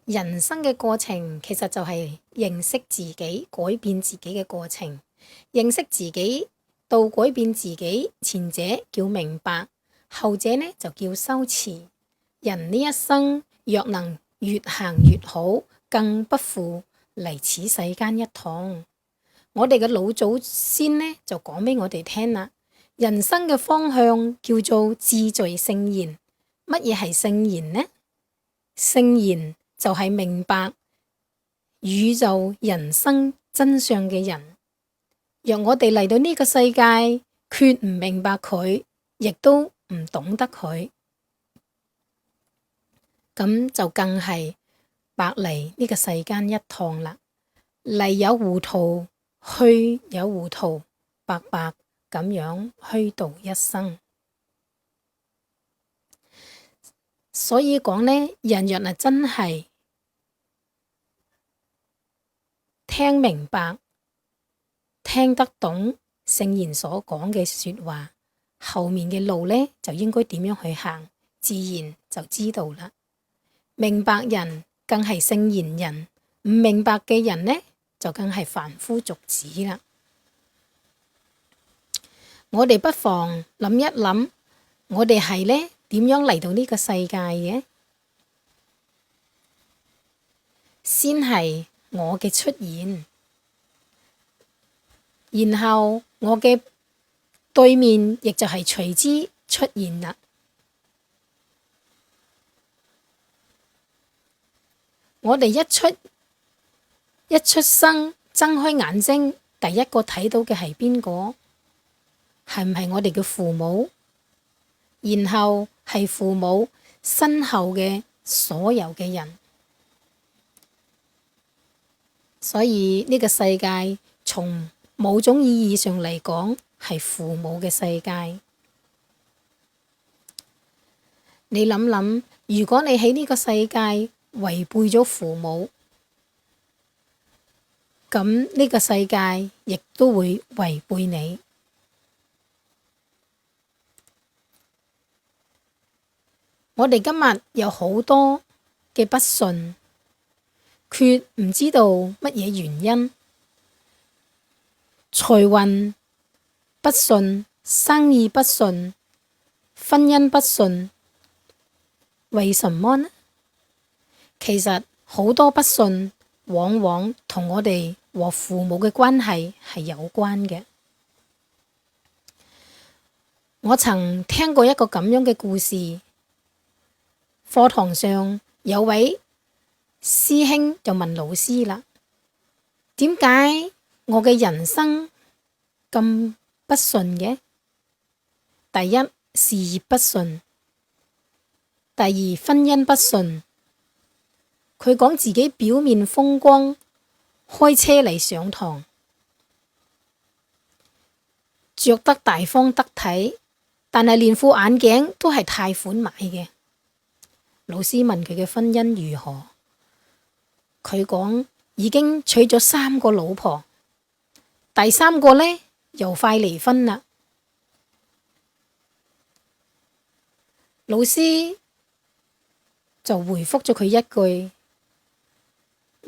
人生嘅過程其實就係認識自己、改變自己嘅過程。認識自己到改變自己，前者叫明白，後者呢就叫修持。人呢一生若能越行越好，更不負嚟此世間一趟。我哋嘅老祖先呢就講俾我哋聽啦，人生嘅方向叫做自在聖言。乜嘢係聖言呢？聖言就係明白宇宙人生真相嘅人。若我哋嚟到呢個世界，決唔明白佢，亦都唔懂得佢，咁就更係白嚟呢個世間一趟啦。嚟有糊塗，去有糊塗，白白咁樣虛度一生。所以講呢，人若係真係聽明白、聽得懂聖言所講嘅說話，後面嘅路呢就應該點樣去行，自然就知道啦。明白人更係聖言人，唔明白嘅人呢就更係凡夫俗子啦。我哋不妨諗一諗，我哋係呢點樣嚟到呢個世界嘅？先係我嘅出現，然後我嘅對面亦就係隨之出現啦。我哋一出生，睜開眼睛，第一個睇到嘅係邊個？係唔係我哋嘅父母？然後係父母身後嘅所有嘅人。所以呢個世界從某種意義上嚟講係父母嘅世界。你諗諗，如果你喺呢個世界違背咗父母，咁呢個世界亦都會違背你。我哋今日有好多嘅不順，卻唔知道乜嘢原因。財運不順，生意不順，婚姻不順，為什麼呢？其實好多不順往往同我哋和父母嘅關係係有關嘅。我曾聽過一個咁樣嘅故事，課堂上有位師兄就問老師啦，點解我嘅人生咁不順嘅？第一，事業不順；第二，婚姻不順。佢講自己表面風光，開車嚟上堂，着得大方得體，但係連副眼鏡都係貸款買嘅。老師問佢嘅婚姻如何，佢講已經娶咗3個老婆，第3個呢又快離婚啦。老師就回覆咗佢一句：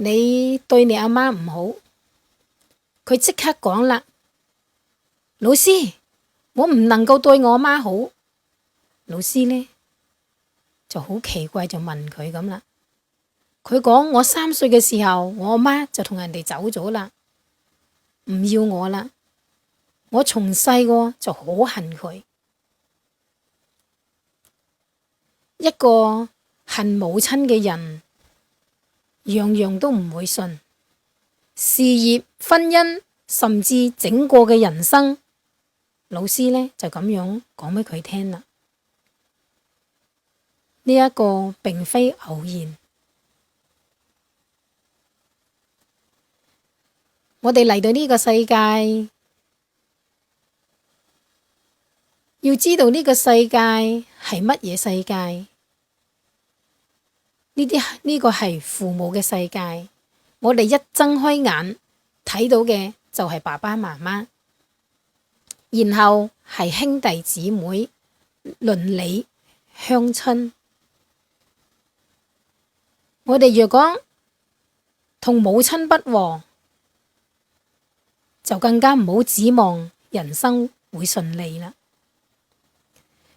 你對你阿媽唔好。佢即刻講啦：老師，我唔能夠對我阿媽好。老師呢就好奇怪，就問佢咁啦。佢講：我3歲嘅時候，我阿媽就同人哋走咗啦，唔要我啦。我從細個就好恨佢。一個恨母親嘅人，樣樣都唔會順，事業、婚姻，甚至整個嘅人生，老師呢就咁樣講俾佢聽啦。呢一個並非偶然。我哋嚟到呢個世界，要知道呢個世界係乜嘢世界？呢個係父母嘅世界。我哋一睜開眼睇到嘅就係爸爸媽媽，然後係兄弟姊妹、鄰里、鄉親。我哋若果同母親不和，就更加唔好指望人生會順利啦。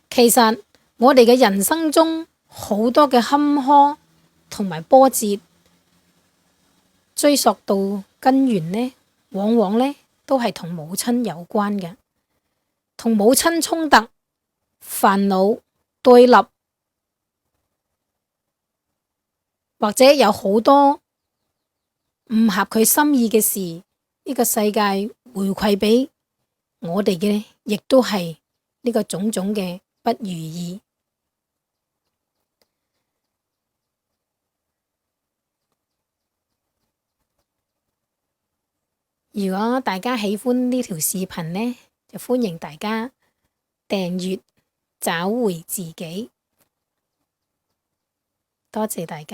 其實我哋嘅人生中好多嘅坎坷同埋波折，追溯到根源呢，往往呢都係同母親有關嘅，同母親衝突、煩惱、對立，或者有好多唔合佢心意嘅事，呢個世界回饋俾我哋嘅，亦都係呢個種種嘅不如意。如果大家喜歡呢條視頻呢，就歡迎大家訂閱，找回自己。多謝大家。